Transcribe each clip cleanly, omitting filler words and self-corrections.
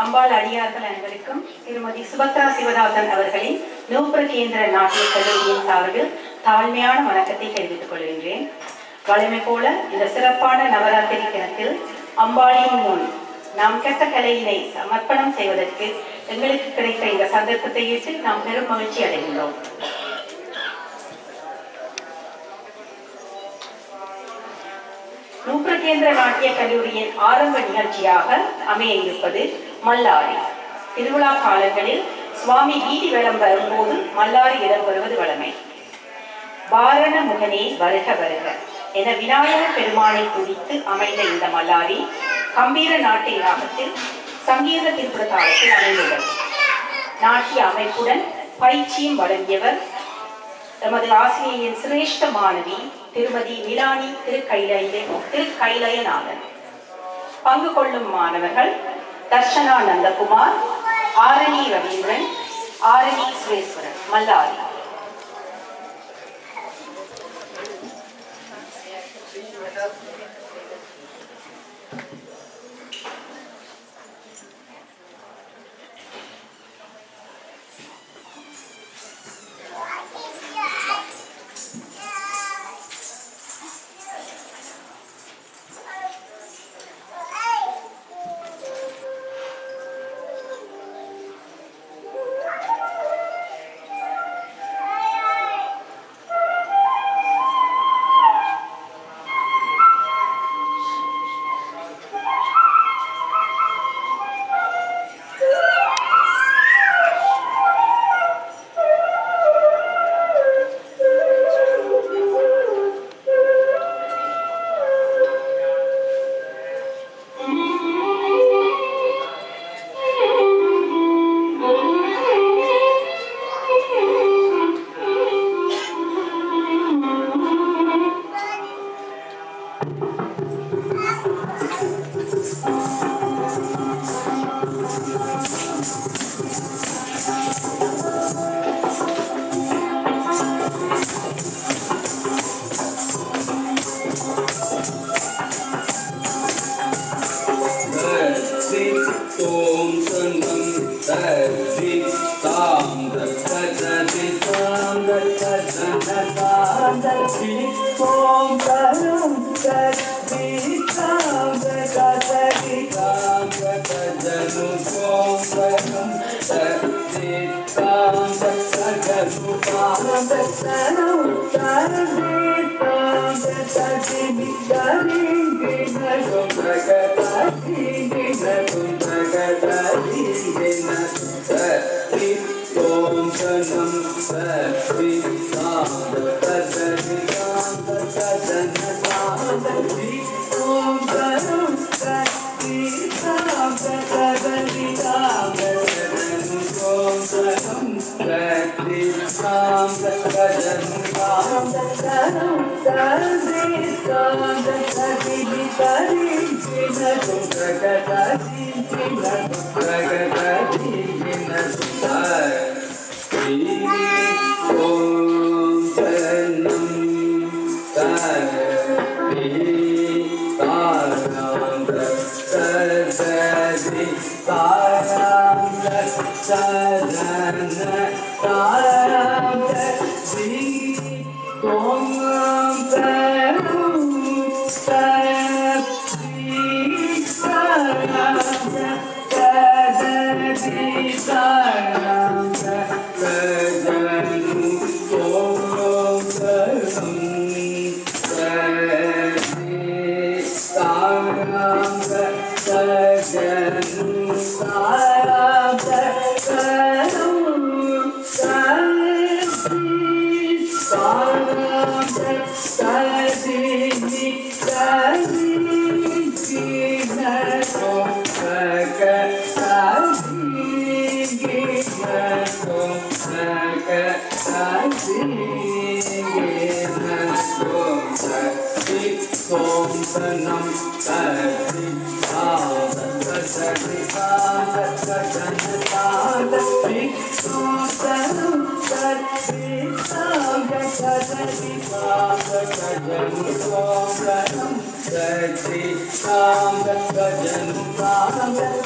அம்பாள் அடியார்கள் அனைவருக்கும் திருமதி சுபத்ரா சிவதாசன் அவர்களின் நூபுர கேந்திர நாட்டிய கல்லூரியின் சார்பில் தாழ்மையான வணக்கத்தை தெரிவித்துக் கொள்கின்றேன். வழமை போல இந்த சிறப்பான நவராத்திரி தினத்தில் அம்பாளின் முன் நாம் கற்ற கலையினை சமர்ப்பணம் செய்வதற்கு எங்களுக்கு கிடைத்த இந்த சந்தர்ப்பத்தை ஏற்று நாம் பெரும் மகிழ்ச்சி அடைகின்றோம். நூபுர கேந்திர நாட்டிய கல்லூரியின் ஆரம்ப நிகழ்ச்சியாக அமைய இருப்பது மல்லாரி. திருவிழா காலங்களில் சுவாமி வீதி வலம் வரும்போது மல்லாரி இடம்பெறுவது வழமை. வாரண முகனே வருக வருக என விநாயகர் பெருமானை துதித்து அமைந்த இந்த மல்லாரி கம்பீர நாட்டிய ராகத்தில் சங்கீத திருப்புர தாளத்தில் அமைந்துள்ளது. நாட்டிய அமைப்புடன் பயிற்சியும் வழங்கியவர் எமது ஆசிரியரின் சிரேஷ்ட மாணவி திருமதி நிலானி திருக்கைலயநாதன். பங்கு கொள்ளும் மாணவர்கள் Darshana Nandakumar, Arani Ravindran, Arani Sureshwaran. Mallari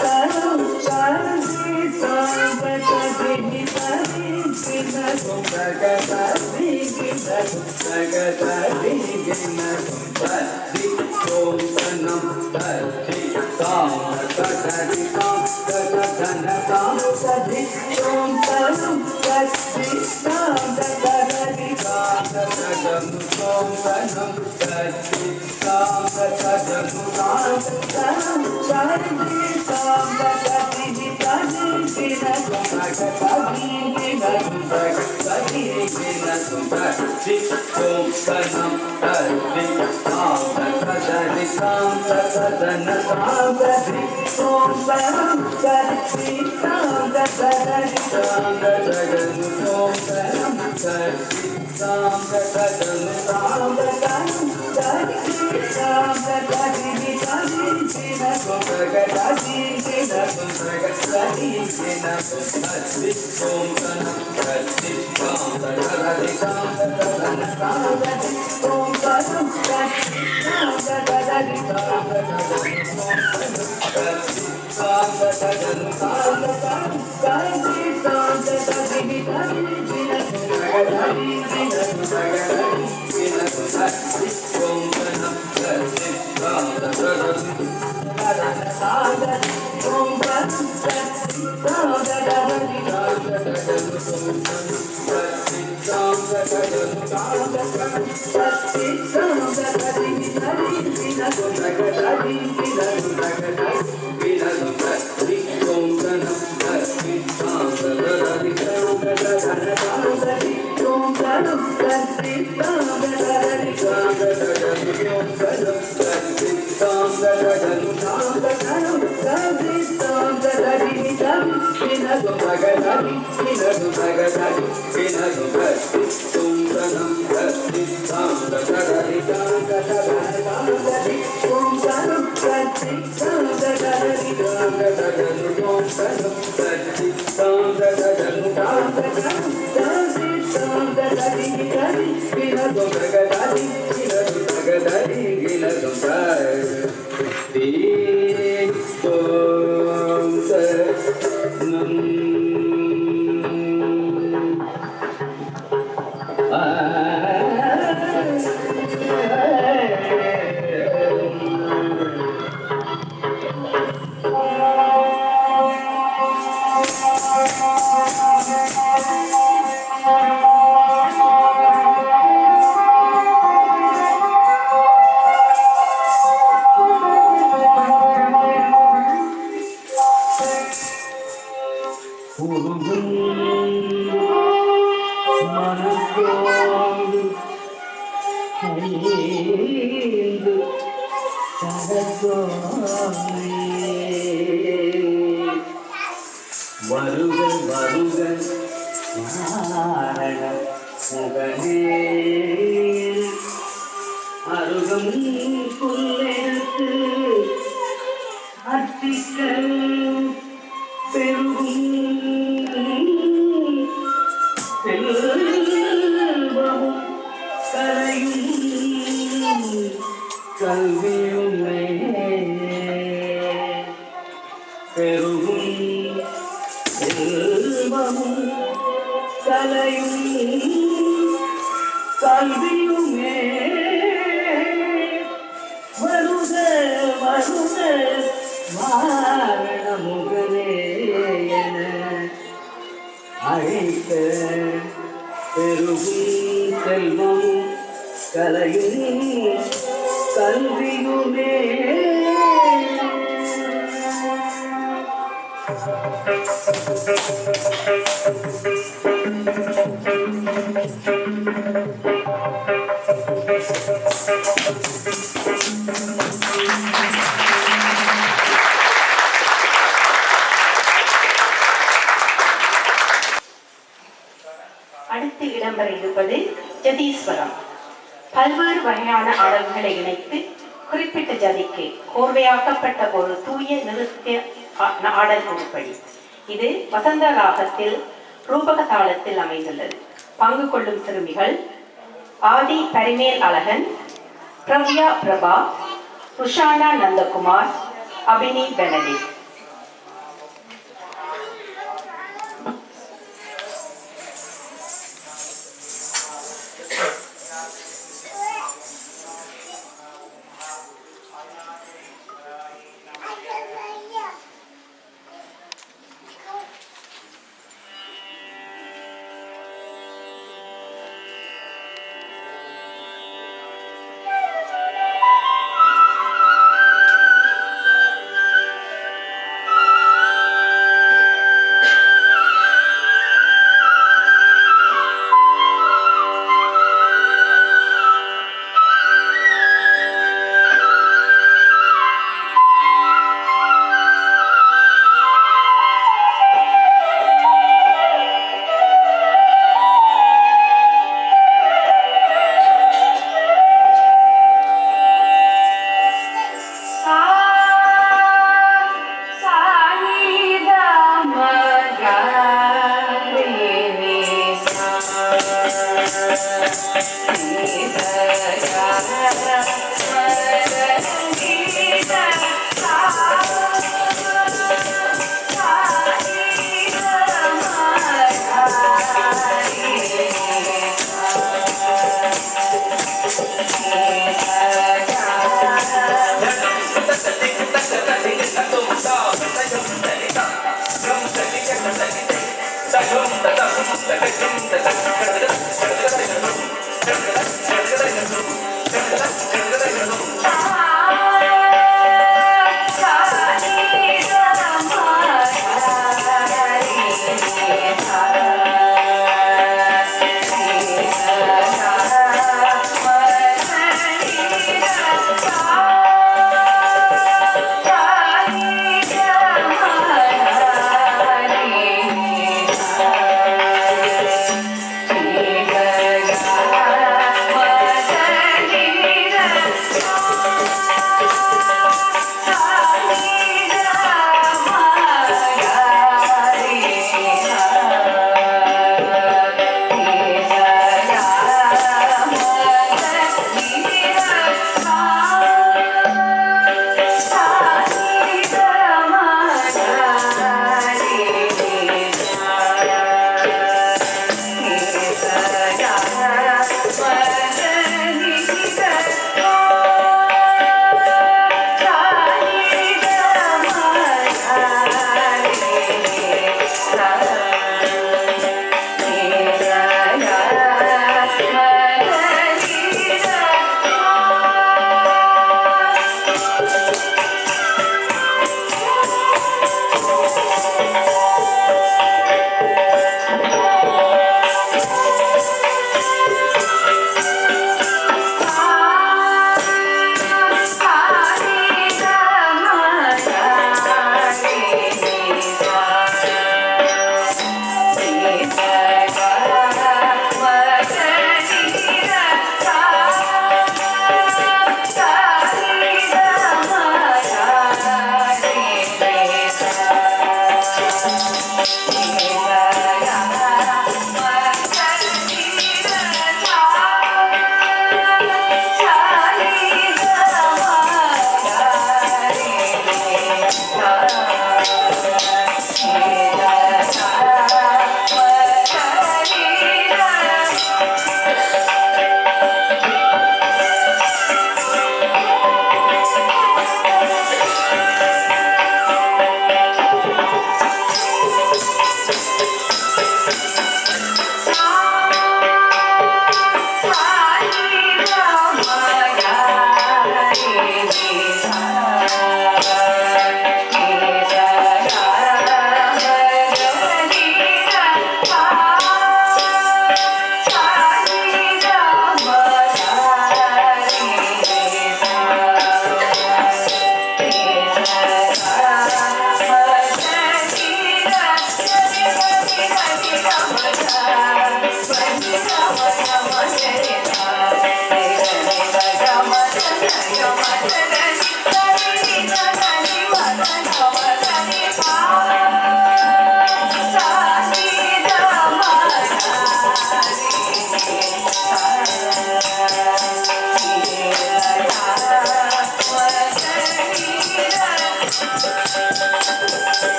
Jai Ram Jai அடுத்து இடம்பெற இருப்பது ஜதீஸ்வரம். பல்வேறு வகையான அழகுகளை இணைத்து குறிப்பிட்ட ஜதிக்கு கோர்வையாக்கப்பட்ட ஒரு தூய நிறுத்திய ஆடல் உருப்படி. இது வசந்த ராகத்தில் ரூபக தாளத்தில் அமைந்துள்ளது. பங்கு கொள்ளும் சிறுமிகள் ஆதி பரிமேல் அழகன், பிரவ்யா பிரபா, ருஷானா நந்தகுமார், அபினி பெனடிக்.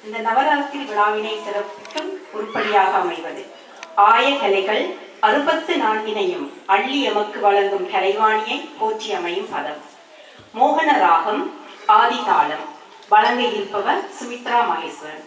இந்த நவராத்திரி விழாவினை சிறப்பிக்கும் உருப்படியாக அமைவது. ஆய கலைகள் 64 அள்ளி எமக்கு வழங்கும் கலைவாணியை போற்றி அமையும் பதம். மோகன ராகம் ஆதி தாளம். வழங்க இருப்பவர் சுமித்ரா மகேஸ்வரன்.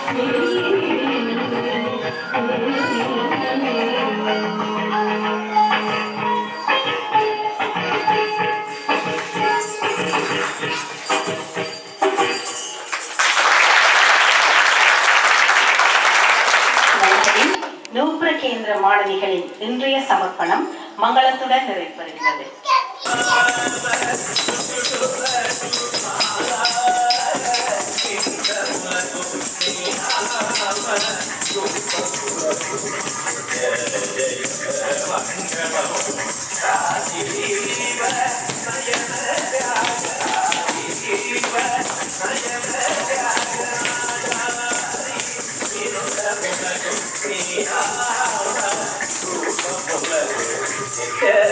நூப்ர கேந்திர மாணவிகளின் இன்றைய சமர்ப்பணம் மங்களத்துடன் நிறைவேறுகிறது.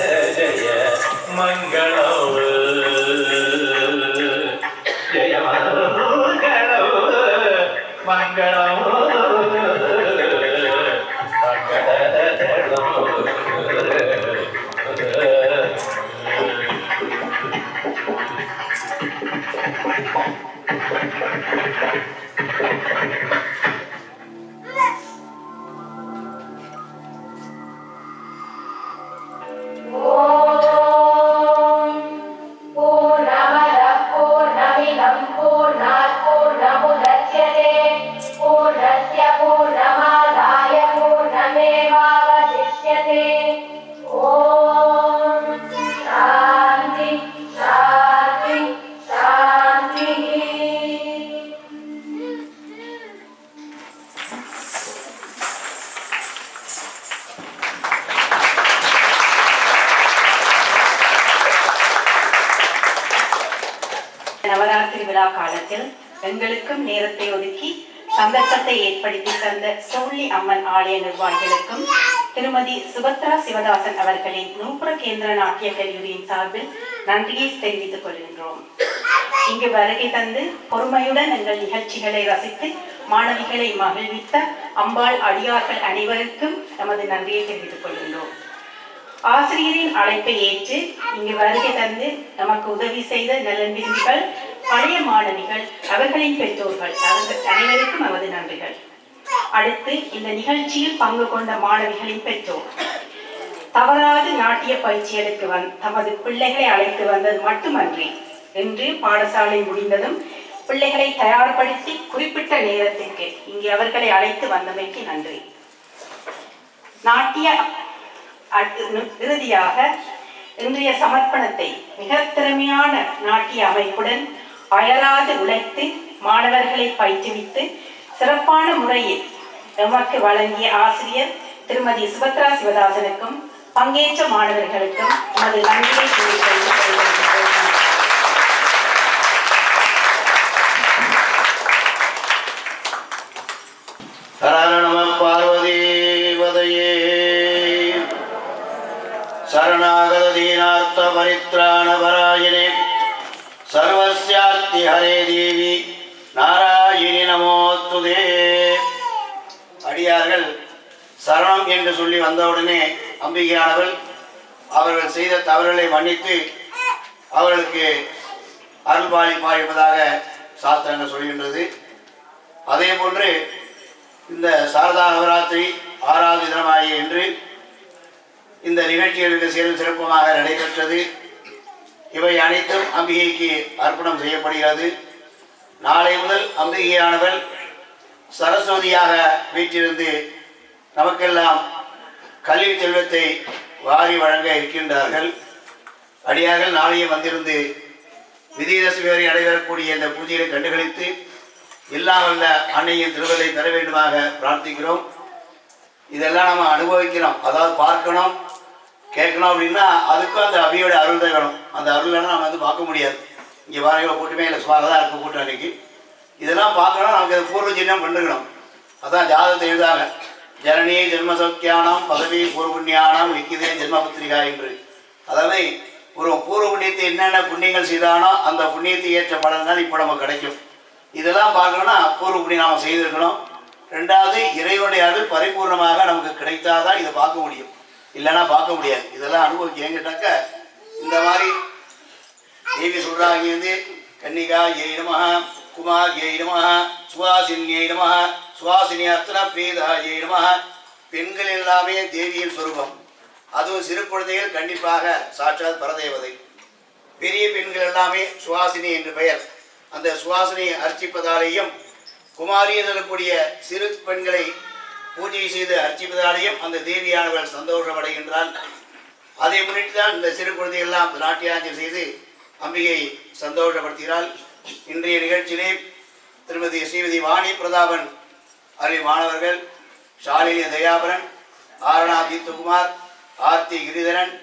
जय मंगलम जय मंगलम मंगलम நவராத்திரி விழா காலத்தில் எங்களுக்கும் நேரத்தை ஒதுக்கி சந்தர்ப்பத்தை ஏற்படுத்தி தந்த சோழி அம்மன் ஆலய நிர்வாகிகளுக்கும் திருமதி சுபத்ரா சிவதாசன் அவர்களின் நூப்ர கேந்திர நாட்டிய கல்லூரியின் சார்பில் நன்றியை தெரிவித்துக் கொள்கின்றோம். இங்கு வருகை தந்து பொறுமையுடன் எங்கள் நிகழ்ச்சிகளை ரசித்து மாணவிகளை மகிழ்வித்த அம்பாள் அடியார்கள் அனைவருக்கும் நமது நன்றியை தெரிவித்துக் கொள்கின்றோம். ஆசிரியரின் அழைப்பை ஏற்று இங்கு வருகை தந்து நமக்கு உதவி செய்த நலன் விரும்பிகள், பழைய மாணவிகள், அவர்களின் பெற்றோர்கள் அனைவருக்கும் நமது நன்றிகள். அடுத்து இந்த நிகழ்ச்சியில் பங்கு கொண்ட மாணவிகளின் பெற்றோர் தவறாது நாட்டிய பயிற்சிகளுக்கு தமது பிள்ளைகளை அழைத்து வந்தது மட்டுமன்றி இன்று பாடசாலை முடிந்ததும் பிள்ளைகளை தயார்படுத்தி குறிப்பிட்ட நேரத்திற்கு இங்கே அவர்களை அழைத்து வந்தமைக்கு நன்றி. நாட்டிய இறுதியாக இன்றைய சமர்ப்பணத்தை மிக திறமையான நாட்டிய அமைப்புடன் அயராது உழைத்து மாணவர்களை பயிற்றுவித்து சிறப்பான முறையில் எமக்கு வழங்கிய ஆசிரியர் திருமதி சுபத்ரா சிவதாசனுக்கும் பங்கேற்ற மாணவர்களுக்கும் நமது நன்றியை பார்வதீவதையே சரணாகத தீனார்த்த பரித்ராண பராயணே சர்வஸ்யார்த்தி ஹரே தேவி நாராயணி நமோஸ்துதே. அடியார்கள் சரணம் என்று சொல்லி வந்தவுடனே அம்பிகையானவள் அவர்கள் செய்த தவறுகளை மன்னித்து அவர்களுக்கு அருள்பாலிப்பார் என்பதாக சாஸ்திரங்கள் சொல்கின்றது. அதே போன்று இந்த சாரதா நவராத்திரி 6வது தினமாகிய இன்று இந்த நிகழ்ச்சிகளுக்கு சேரும் சிறப்புமாக நடைபெற்றது. இவை அனைத்தும் அம்பிகைக்கு அர்ப்பணம் செய்யப்படுகிறது. நாளை முதல் அம்பிகையானவள் சரஸ்வதியாக வீற்றிருந்து நமக்கெல்லாம் கல்வி செல்வத்தை வாரி வழங்க இருக்கின்றார்கள். அடியார்கள் நாளையே வந்திருந்து விஜயதசமி வரை நடைபெறக்கூடிய இந்த பூஜைகளை கண்டுகளித்து எல்லாம் வல்ல அன்னையின் திருவருளை பெற வேண்டுமாக பிரார்த்திக்கிறோம். இதெல்லாம் நம்ம அனுபவிக்கிறோம், அதாவது பார்க்கணும் கேட்கணும் அப்படின்னா அதுக்கும் அந்த அபியோட அருள் தான் வேணும். அந்த அருள்னா நம்ம வந்து பார்க்க முடியாது. இங்கே வாரங்களை கூட்டமே இல்லை, சுமாராக தான் இருக்க கூட்டம் அன்றைக்கி. இதெல்லாம் பார்க்கணும், நமக்கு அது பூர்வ ஜென்மம் பண்ணிருக்கணும். அதான் ஜாதகத்தை எழுதாங்க, ஜனனி ஜென்மசௌக்கியானம் பதவி பூர்வபுண்ணியானம் விக்கிதே ஜென்மபத்திரிகா என்று. அதாவது ஒரு பூர்வ புண்ணியத்தை என்னென்ன புண்ணியங்கள் செய்தானோ அந்த புண்ணியத்தை ஏற்ற பலன்கள் இப்போ நமக்கு கிடைக்கும். இதெல்லாம் பார்க்கணும்னா பூர்வ புண்ணியம் நாம் செய்திருக்கணும். ரெண்டாவது இறைவனுடைய அருள் பரிபூர்ணமாக நமக்கு கிடைத்தாதான் இதை பார்க்க முடியும், இல்லைன்னா பார்க்க முடியாது. இதெல்லாம் அனுபவிக்க ஏங்கிட்டாக்க இந்த மாதிரி தேவி சொல்கிறாங்க வந்து கன்னிகா ஏ நமஹ குமாரியை நமஹ சுவாசினியை நமஹ சுவாசினி அர்த்தன பிரீதாயை நமஹ. பெண்கள் எல்லாமே தேவியின் சொரூபம். அதுவும் சிறு குழந்தைகள் கண்டிப்பாக சாட்சாத் பரதேவதை. பெரிய பெண்கள் எல்லாமே சுவாசினி என்று பெயர். அந்த சுவாசினியை அர்ச்சிப்பதாலேயும் குமாரி சொல்லக்கூடிய சிறு பெண்களை பூஜை செய்து அர்ச்சிப்பதாலேயும் அந்த தேவியானவள் சந்தோஷம் அடைகின்றாள். அதை முன்னிட்டு தான் இந்த சிறு குழந்தையெல்லாம் நாட்டியாஞ்சலி செய்து அம்பிகை சந்தோஷப்படுத்துகிறாள். இன்றைய நிகழ்ச்சியிலே திருமதி ஸ்ரீமதி வாணி பிரதாபன் அருள் மாணவர்கள் ஷாலினி தயாபரன், ஆரணா தீப்தகுமார், ஆர்த்தி கிரிதரன்,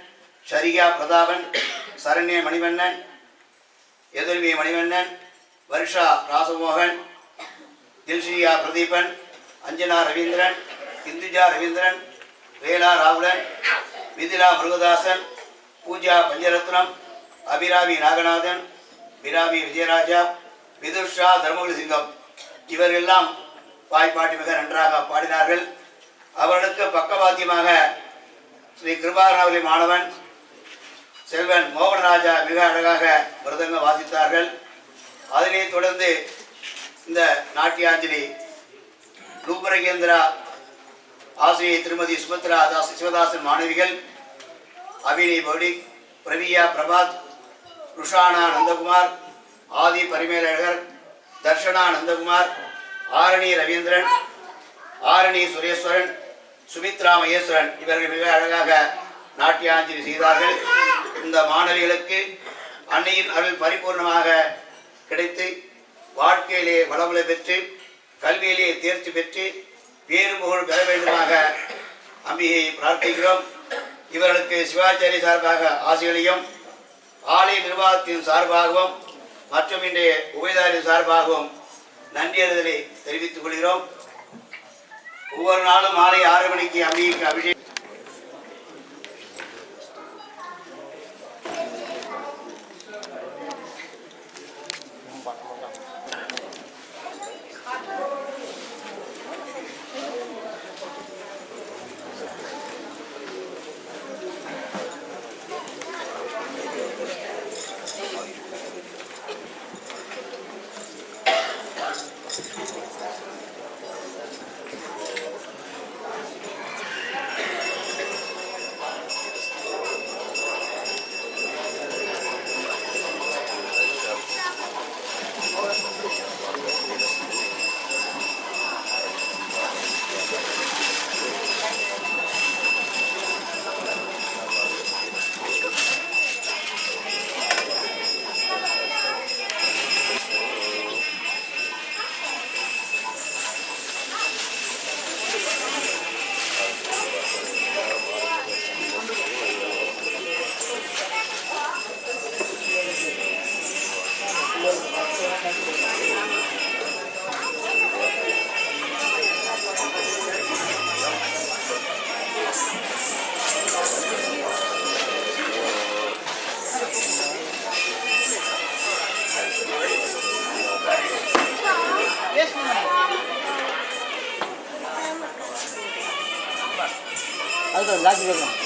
ஷரிகா பிரதாபன், சரண்ய மணிவண்ணன், எதிர்வி மணிவண்ணன், வருஷா ராசமோகன், தில்ஷியா பிரதீபன், அஞ்சனா ரவீந்திரன், இந்துஜா ரவீந்திரன், வேலா ராகுலன், மிதிலா முருகதாசன், பூஜா பஞ்சரத்னம், அபிராமி நாகநாதன், பிராமி விஜயராஜா, விதுஷா தர்மபுரி சிங்கம் இவர்களெல்லாம் வாய்ப்பாட்டி மிக நன்றாக பாடினார்கள். அவர்களுக்கு பக்கவாத்தியமாக ஸ்ரீ கிருபாராவதி மாணவன் செல்வன் மோகனராஜா மிக அழகாக மிருதங்கம் வாசித்தார்கள். அதனை தொடர்ந்து இந்த நாட்டியாஞ்சலி ரூபரகேந்திரா ஆசிரியை திருமதி சுபத்ரா சிவதாசன் மாணவிகள் அபினி பௌடிக், பிரவியா பிரபாத், ருஷானா நந்தகுமார், ஆதி பரிமேலழகர், தர்ஷனா நந்தகுமார், ஆரணி ரவீந்திரன், ஆரணி சுரேஸ்வரன், சுமித்ரா மகேஸ்வரன் இவர்கள் மிக அழகாக நாட்டியாஞ்சலி செய்தார்கள். இந்த மாணவிகளுக்கு அன்னையின் அருள் பரிபூர்ணமாக கிடைத்து வாழ்க்கையிலே வளமுறை பெற்று கல்வியிலே தேர்ச்சி பெற்று பேரு புகழ் பெற வேண்டுமாக அம்பிகையை பிரார்த்திக்கிறோம். இவர்களுக்கு சிவாச்சாரிய சார்பாக ஆசிகளையும் ஆலய நிர்வாகத்தின் சார்பாகவும் மற்றும் இன்றைய உபயதாரின் சார்பாகவும் நன்றியறிதலை தெரிவித்துக் கொள்கிறோம். ஒவ்வொரு நாளும் மாலை 6 மணிக்கு அம்பிகைக்கு அபிஷேகம் அதுதான் லாக்கி வைக்கணும்.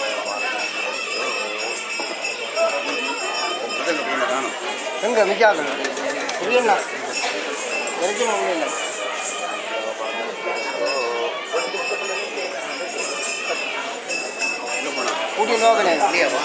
எங்கே விற்காது புரியல வரைக்கும் ஒன்றும் இல்லை. ஊட்டி நோக்கணும் இல்லையாப்பா.